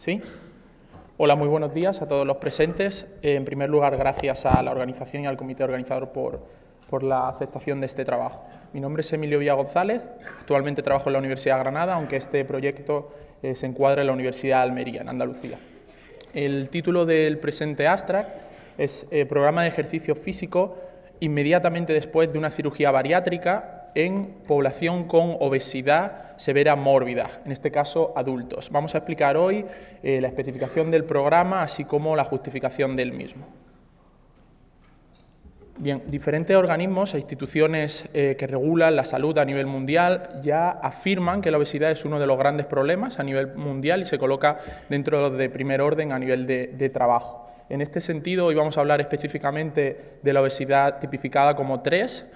¿Sí? Hola, muy buenos días a todos los presentes. En primer lugar, gracias a la organización y al comité organizador por la aceptación de este trabajo. Mi nombre es Emilio Villa González, actualmente trabajo en la Universidad de Granada, aunque este proyecto se encuadra en la Universidad de Almería, en Andalucía. El título del presente abstract es Programa de ejercicio físico inmediatamente después de una cirugía bariátrica en población con obesidad severa mórbida, en este caso adultos. Vamos a explicar hoy la especificación del programa, así como la justificación del mismo. Bien, diferentes organismos e instituciones que regulan la salud a nivel mundial ya afirman que la obesidad es uno de los grandes problemas a nivel mundial y se coloca dentro de los de primer orden a nivel de trabajo. En este sentido, hoy vamos a hablar específicamente de la obesidad tipificada como 3,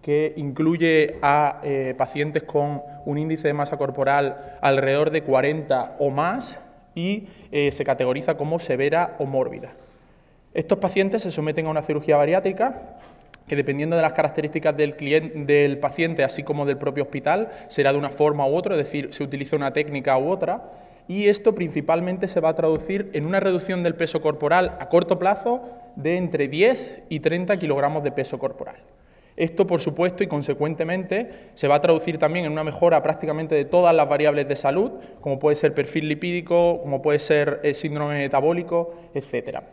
que incluye a pacientes con un índice de masa corporal alrededor de 40 o más y se categoriza como severa o mórbida. Estos pacientes se someten a una cirugía bariátrica que, dependiendo de las características del paciente, así como del propio hospital, será de una forma u otra, es decir, se utiliza una técnica u otra, y esto principalmente se va a traducir en una reducción del peso corporal a corto plazo de entre 10 y 30 kilogramos de peso corporal. Esto, por supuesto, y consecuentemente, se va a traducir también en una mejora prácticamente de todas las variables de salud, como puede ser perfil lipídico, como puede ser síndrome metabólico, etcétera.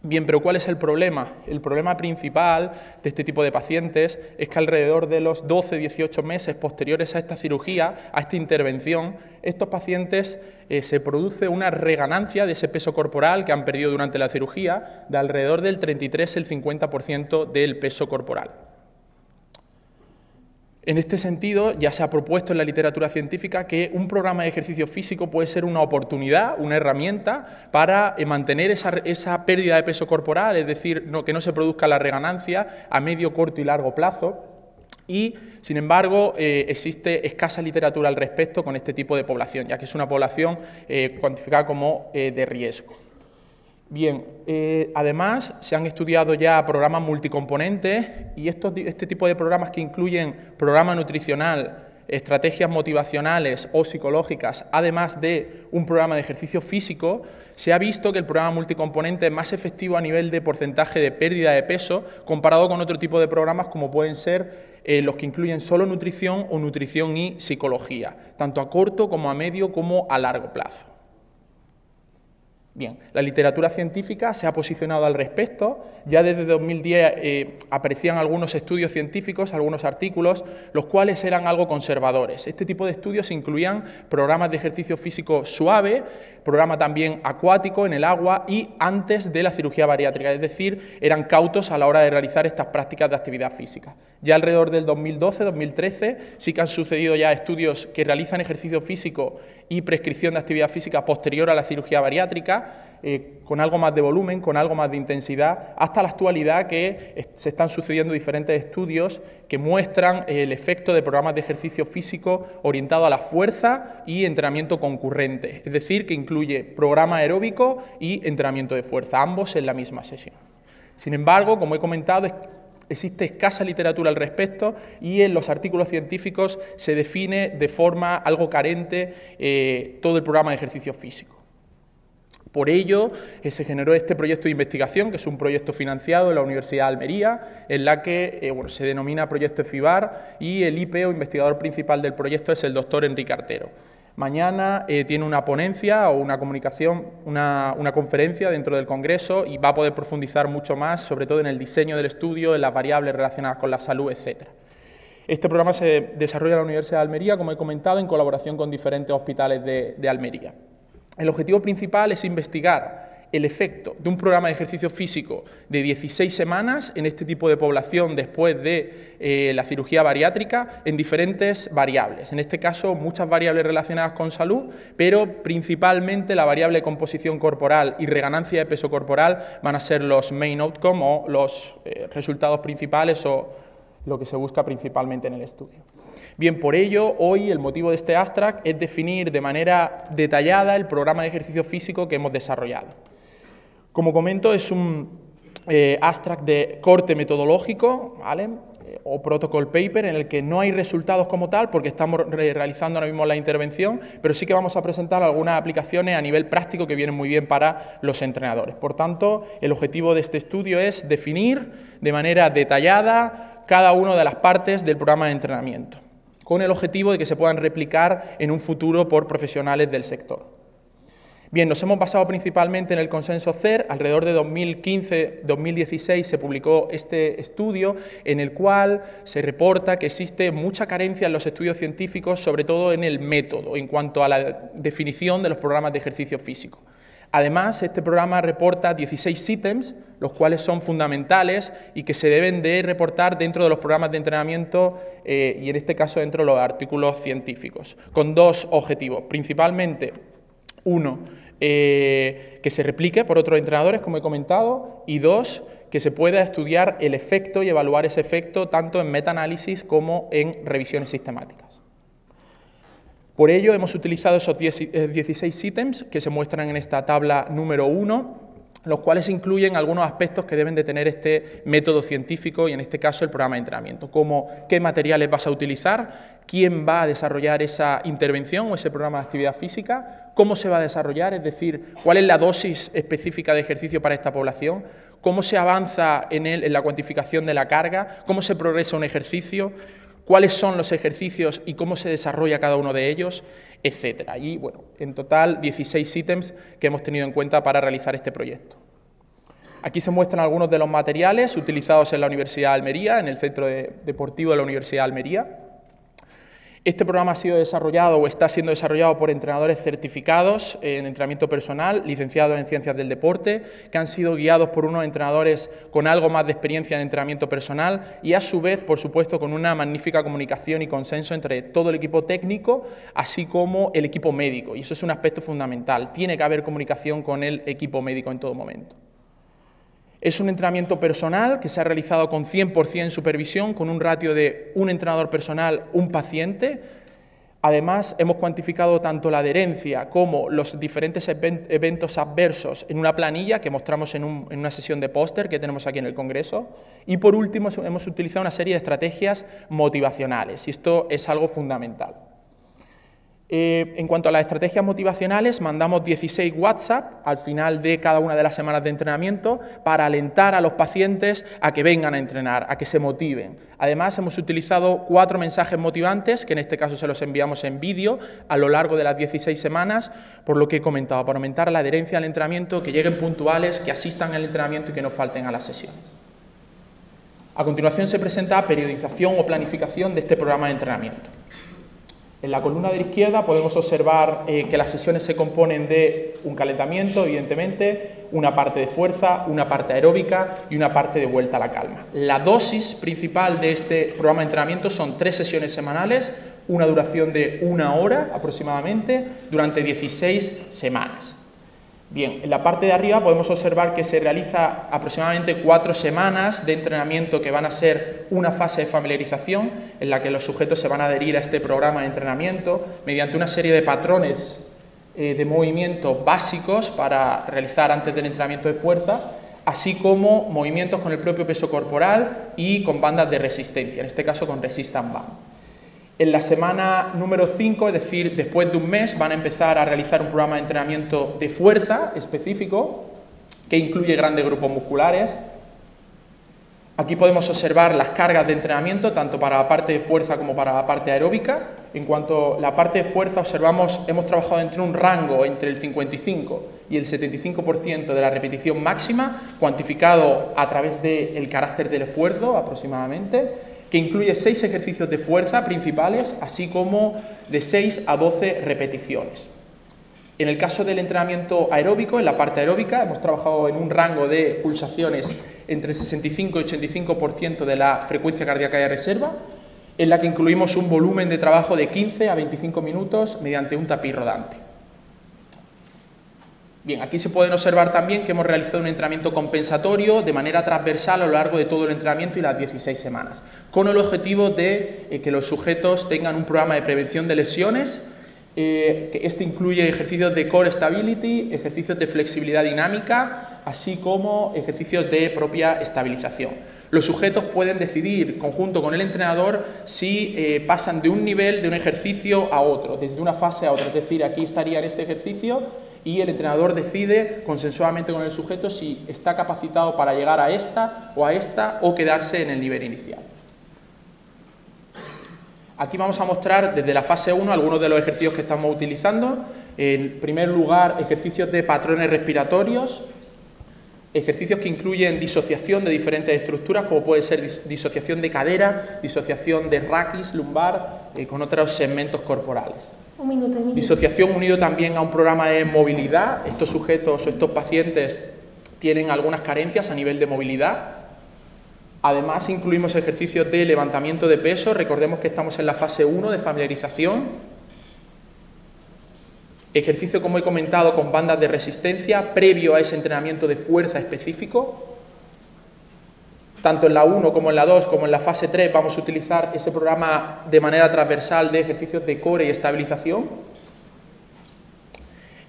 Bien, pero ¿cuál es el problema? El problema principal de este tipo de pacientes es que alrededor de los 12-18 meses posteriores a esta cirugía, a esta intervención, estos pacientes se produce una reganancia de ese peso corporal que han perdido durante la cirugía de alrededor del 33-50% del peso corporal. En este sentido, ya se ha propuesto en la literatura científica que un programa de ejercicio físico puede ser una oportunidad, una herramienta para mantener esa pérdida de peso corporal, es decir, que no se produzca la reganancia a medio, corto y largo plazo. Y, sin embargo, existe escasa literatura al respecto con este tipo de población, ya que es una población cuantificada como de riesgo. Bien, además se han estudiado ya programas multicomponentes y este tipo de programas que incluyen programa nutricional, estrategias motivacionales o psicológicas, además de un programa de ejercicio físico, se ha visto que el programa multicomponente es más efectivo a nivel de porcentaje de pérdida de peso comparado con otro tipo de programas como pueden ser los que incluyen solo nutrición o nutrición y psicología, tanto a corto como a medio como a largo plazo. Bien, la literatura científica se ha posicionado al respecto. Ya desde 2010 aparecían algunos estudios científicos, algunos artículos, los cuales eran algo conservadores. Este tipo de estudios incluían programas de ejercicio físico suave, programa también acuático en el agua y antes de la cirugía bariátrica, es decir, eran cautos a la hora de realizar estas prácticas de actividad física. Ya alrededor del 2012-2013 sí que han sucedido ya estudios que realizan ejercicio físico y prescripción de actividad física posterior a la cirugía bariátrica, con algo más de volumen, con algo más de intensidad, hasta la actualidad que se están sucediendo diferentes estudios que muestran el efecto de programas de ejercicio físico orientado a la fuerza y entrenamiento concurrente, es decir, que incluye programa aeróbico y entrenamiento de fuerza, ambos en la misma sesión. Sin embargo, como he comentado, existe escasa literatura al respecto y en los artículos científicos se define de forma algo carente todo el programa de ejercicio físico. Por ello, se generó este proyecto de investigación, que es un proyecto financiado en la Universidad de Almería, en la que se denomina Proyecto EFIBAR y el IP o investigador principal del proyecto es el doctor Enrique Artero. Mañana tiene una ponencia o una comunicación, una conferencia dentro del Congreso y va a poder profundizar mucho más, sobre todo en el diseño del estudio, en las variables relacionadas con la salud, etc. Este programa se desarrolla en la Universidad de Almería, como he comentado, en colaboración con diferentes hospitales de Almería. El objetivo principal es investigar el efecto de un programa de ejercicio físico de 16 semanas en este tipo de población después de la cirugía bariátrica en diferentes variables. En este caso, muchas variables relacionadas con salud, pero principalmente la variable composición corporal y reganancia de peso corporal van a ser los main outcome o los resultados principales o lo que se busca principalmente en el estudio. Bien, por ello, hoy el motivo de este abstract es definir de manera detallada el programa de ejercicio físico que hemos desarrollado. Como comento, es un abstract de corte metodológico, ¿vale? o protocol paper en el que no hay resultados como tal porque estamos realizando ahora mismo la intervención, pero sí que vamos a presentar algunas aplicaciones a nivel práctico que vienen muy bien para los entrenadores. Por tanto, el objetivo de este estudio es definir de manera detallada cada una de las partes del programa de entrenamiento, con el objetivo de que se puedan replicar en un futuro por profesionales del sector. Bien, nos hemos basado principalmente en el consenso CER. Alrededor de 2015-2016 se publicó este estudio en el cual se reporta que existe mucha carencia en los estudios científicos, sobre todo en el método, en cuanto a la definición de los programas de ejercicio físico. Además, este programa reporta 16 ítems, los cuales son fundamentales y que se deben de reportar dentro de los programas de entrenamiento y en este caso dentro de los artículos científicos, con dos objetivos, principalmente. Uno, que se replique por otros entrenadores, como he comentado, y dos, que se pueda estudiar el efecto y evaluar ese efecto tanto en metaanálisis como en revisiones sistemáticas. Por ello, hemos utilizado esos 16 ítems que se muestran en esta tabla número 1, los cuales incluyen algunos aspectos que deben de tener este método científico y en este caso el programa de entrenamiento, como qué materiales vas a utilizar, quién va a desarrollar esa intervención o ese programa de actividad física, cómo se va a desarrollar, es decir, cuál es la dosis específica de ejercicio para esta población, cómo se avanza en la cuantificación de la carga, cómo se progresa un ejercicio, cuáles son los ejercicios y cómo se desarrolla cada uno de ellos, etcétera. Y bueno, en total 16 ítems que hemos tenido en cuenta para realizar este proyecto. Aquí se muestran algunos de los materiales utilizados en la Universidad de Almería, en el Centro Deportivo de la Universidad de Almería. Este programa ha sido desarrollado o está siendo desarrollado por entrenadores certificados en entrenamiento personal, licenciados en Ciencias del Deporte, que han sido guiados por unos entrenadores con algo más de experiencia en entrenamiento personal y, a su vez, por supuesto, con una magnífica comunicación y consenso entre todo el equipo técnico, así como el equipo médico. Y eso es un aspecto fundamental. Tiene que haber comunicación con el equipo médico en todo momento. Es un entrenamiento personal que se ha realizado con 100% supervisión, con un ratio de un entrenador personal, un paciente. Además, hemos cuantificado tanto la adherencia como los diferentes eventos adversos en una planilla que mostramos en una sesión de póster que tenemos aquí en el Congreso. Y, por último, hemos utilizado una serie de estrategias motivacionales, y esto es algo fundamental. En cuanto a las estrategias motivacionales, mandamos 16 WhatsApp al final de cada una de las semanas de entrenamiento para alentar a los pacientes a que vengan a entrenar, a que se motiven. Además, hemos utilizado 4 mensajes motivantes, que en este caso se los enviamos en vídeo a lo largo de las 16 semanas, por lo que he comentado, para aumentar la adherencia al entrenamiento, que lleguen puntuales, que asistan al entrenamiento y que no falten a las sesiones. A continuación se presenta periodización o planificación de este programa de entrenamiento. En la columna de la izquierda podemos observar que las sesiones se componen de un calentamiento, evidentemente, una parte de fuerza, una parte aeróbica y una parte de vuelta a la calma. La dosis principal de este programa de entrenamiento son 3 sesiones semanales, una duración de 1 hora aproximadamente, durante 16 semanas. Bien, en la parte de arriba podemos observar que se realiza aproximadamente 4 semanas de entrenamiento que van a ser una fase de familiarización en la que los sujetos se van a adherir a este programa de entrenamiento mediante una serie de patrones de movimientos básicos para realizar antes del entrenamiento de fuerza, así como movimientos con el propio peso corporal y con bandas de resistencia, en este caso con Resistance Band. En la semana número 5, es decir, después de un mes, van a empezar a realizar un programa de entrenamiento de fuerza específico que incluye grandes grupos musculares. Aquí podemos observar las cargas de entrenamiento, tanto para la parte de fuerza como para la parte aeróbica. En cuanto a la parte de fuerza, hemos trabajado entre un rango entre el 55 y el 75% de la repetición máxima, cuantificado a través del carácter del esfuerzo aproximadamente, que incluye 6 ejercicios de fuerza principales, así como de 6 a 12 repeticiones. En el caso del entrenamiento aeróbico, en la parte aeróbica, hemos trabajado en un rango de pulsaciones entre el 65 y 85% de la frecuencia cardíaca de reserva, en la que incluimos un volumen de trabajo de 15 a 25 minutos mediante un tapiz rodante. Bien, aquí se pueden observar también que hemos realizado un entrenamiento compensatorio de manera transversal a lo largo de todo el entrenamiento y las 16 semanas, con el objetivo de que los sujetos tengan un programa de prevención de lesiones que este incluye ejercicios de core stability, ejercicios de flexibilidad dinámica, así como ejercicios de propia estabilización. Los sujetos pueden decidir, conjunto con el entrenador, si pasan de un nivel de un ejercicio a otro, desde una fase a otra. Es decir, aquí estaría en este ejercicio y el entrenador decide consensuadamente con el sujeto si está capacitado para llegar a esta o quedarse en el nivel inicial. Aquí vamos a mostrar desde la fase 1 algunos de los ejercicios que estamos utilizando. En primer lugar, ejercicios de patrones respiratorios, ejercicios que incluyen disociación de diferentes estructuras, como puede ser disociación de cadera, disociación de raquis lumbar, con otros segmentos corporales. Un minuto. Disociación unido también a un programa de movilidad. Estos sujetos o estos pacientes tienen algunas carencias a nivel de movilidad. Además, incluimos ejercicios de levantamiento de peso. Recordemos que estamos en la fase 1 de familiarización. Ejercicio, como he comentado, con bandas de resistencia previo a ese entrenamiento de fuerza específico. Tanto en la 1 como en la 2 como en la fase 3 vamos a utilizar ese programa de manera transversal de ejercicios de core y estabilización.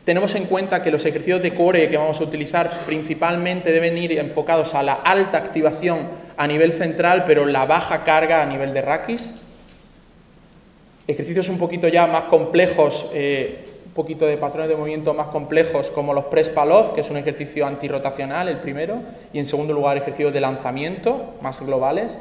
Tenemos en cuenta que los ejercicios de core que vamos a utilizar principalmente deben ir enfocados a la alta activación a nivel central, pero la baja carga a nivel de raquis. Ejercicios un poquito ya más complejos, un poquito de patrones de movimiento más complejos, como los press pull-off, que es un ejercicio antirrotacional, el primero, y en segundo lugar ejercicios de lanzamiento más globales.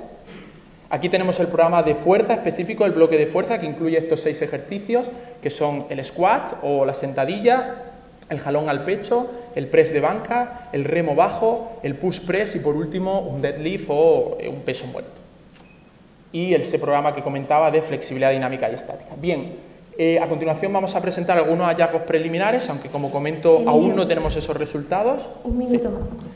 Aquí tenemos el programa de fuerza específico, el bloque de fuerza, que incluye estos 6 ejercicios, que son el squat o la sentadilla, el jalón al pecho, el press de banca, el remo bajo, el push press y por último un deadlift o un peso muerto. Y ese programa que comentaba de flexibilidad dinámica y estática. Bien, a continuación vamos a presentar algunos hallazgos preliminares, aunque como comento aún no tenemos esos resultados. Un minuto. ¿Sí?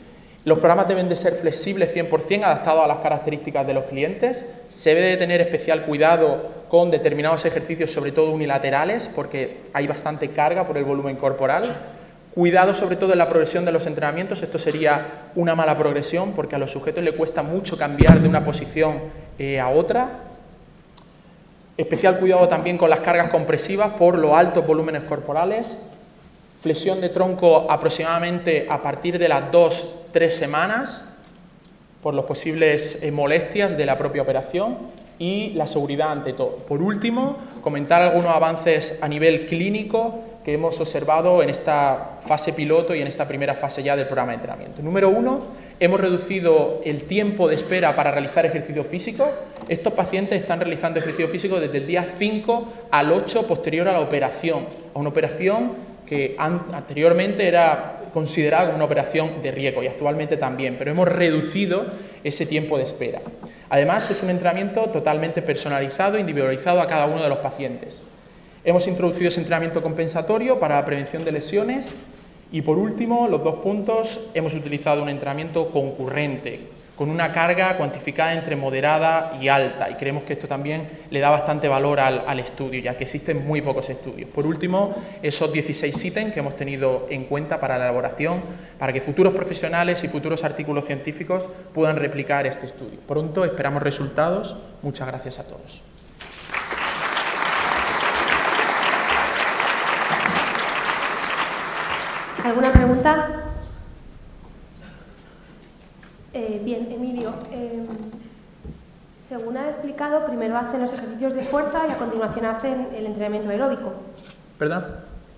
Los programas deben de ser flexibles 100%, adaptados a las características de los clientes. Se debe de tener especial cuidado con determinados ejercicios, sobre todo unilaterales, porque hay bastante carga por el volumen corporal. Cuidado sobre todo en la progresión de los entrenamientos. Esto sería una mala progresión, porque a los sujetos les cuesta mucho cambiar de una posición a otra. Especial cuidado también con las cargas compresivas por los altos volúmenes corporales. Flexión de tronco aproximadamente a partir de las 2-3 semanas por las posibles molestias de la propia operación y la seguridad ante todo. Por último, comentar algunos avances a nivel clínico que hemos observado en esta fase piloto y en esta primera fase ya del programa de entrenamiento. Número 1, hemos reducido el tiempo de espera para realizar ejercicio físico. Estos pacientes están realizando ejercicio físico desde el día 5 al 8 posterior a la operación, a una operación que anteriormente era considerada como una operación de riesgo y actualmente también, pero hemos reducido ese tiempo de espera. Además, es un entrenamiento totalmente personalizado, individualizado a cada uno de los pacientes. Hemos introducido ese entrenamiento compensatorio para la prevención de lesiones y, por último, los 2 puntos, hemos utilizado un entrenamiento concurrente, con una carga cuantificada entre moderada y alta, y creemos que esto también le da bastante valor al estudio, ya que existen muy pocos estudios. Por último, esos 16 ítems que hemos tenido en cuenta para la elaboración, para que futuros profesionales y futuros artículos científicos puedan replicar este estudio. Pronto esperamos resultados. Muchas gracias a todos. ¿Alguna pregunta? Bien, Emilio, según ha explicado, primero hacen los ejercicios de fuerza y a continuación hacen el entrenamiento aeróbico. ¿Perdón?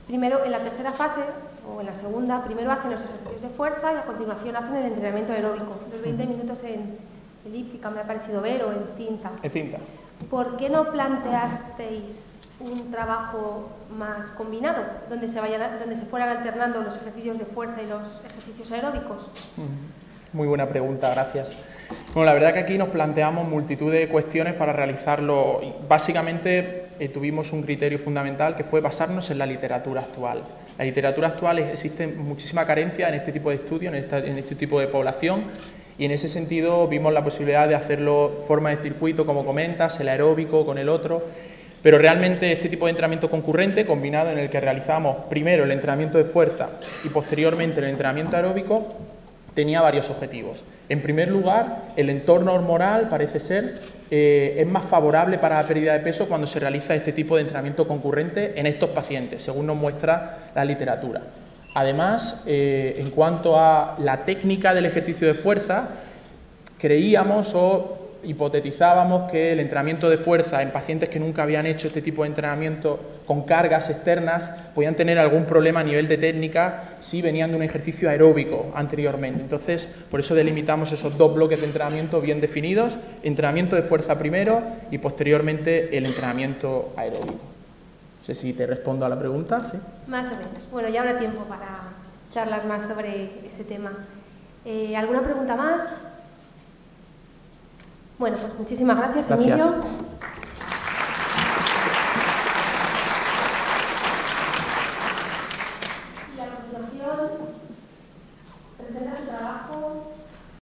Primero, en la tercera fase, o en la segunda, primero hacen los ejercicios de fuerza y a continuación hacen el entrenamiento aeróbico. Los 20 minutos en elíptica me ha parecido ver, o en cinta. En cinta. ¿Por qué no planteasteis un trabajo más combinado, donde se fueran alternando los ejercicios de fuerza y los ejercicios aeróbicos? Muy buena pregunta, gracias. Bueno, la verdad que aquí nos planteamos multitud de cuestiones para realizarlo. Básicamente tuvimos un criterio fundamental que fue basarnos en la literatura actual. La literatura actual existe muchísima carencia en este tipo de estudios, en este tipo de población, y en ese sentido vimos la posibilidad de hacerlo forma de circuito, como comentas, el aeróbico con el otro. Pero realmente este tipo de entrenamiento concurrente, combinado en el que realizamos primero el entrenamiento de fuerza y posteriormente el entrenamiento aeróbico, tenía varios objetivos. En primer lugar, el entorno hormonal parece ser es más favorable para la pérdida de peso cuando se realiza este tipo de entrenamiento concurrente en estos pacientes, según nos muestra la literatura. Además, en cuanto a la técnica del ejercicio de fuerza, creíamos o hipotetizábamos que el entrenamiento de fuerza en pacientes que nunca habían hecho este tipo de entrenamiento con cargas externas podían tener algún problema a nivel de técnica si venían de un ejercicio aeróbico anteriormente. Entonces, por eso delimitamos esos dos bloques de entrenamiento bien definidos, entrenamiento de fuerza primero y posteriormente el entrenamiento aeróbico. No sé si te respondo a la pregunta, ¿sí? Más o menos. Bueno, ya habrá tiempo para charlar más sobre ese tema. ¿Alguna pregunta más? Bueno, pues muchísimas gracias, Emilio.